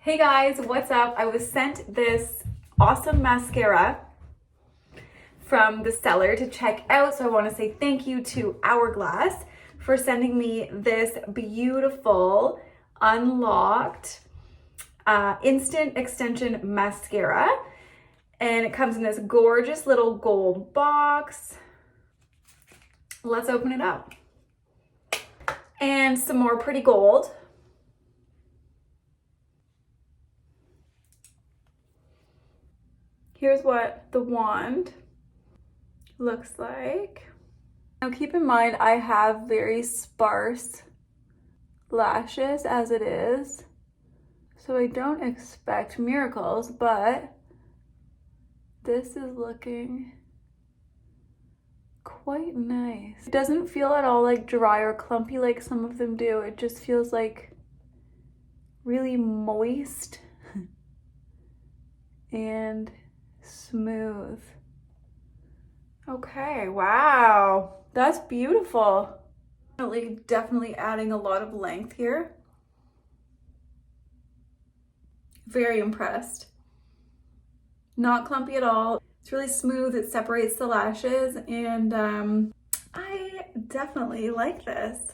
Hey guys, what's up? I was sent this awesome mascara from the seller to check out, so I want to say thank you to Hourglass for sending me this beautiful unlocked instant extension mascara, and it comes in this gorgeous little gold box. Let's open it up. And some more pretty gold. Here's what the wand looks like. Now keep in mind, I have very sparse lashes as it is, so I don't expect miracles, but this is looking quite nice. It doesn't feel at all like dry or clumpy like some of them do. It just feels like really moist and smooth. Okay, wow, that's beautiful. Definitely adding a lot of length here. Very impressed. Not clumpy at all. It's really smooth, it separates the lashes, and I definitely like this.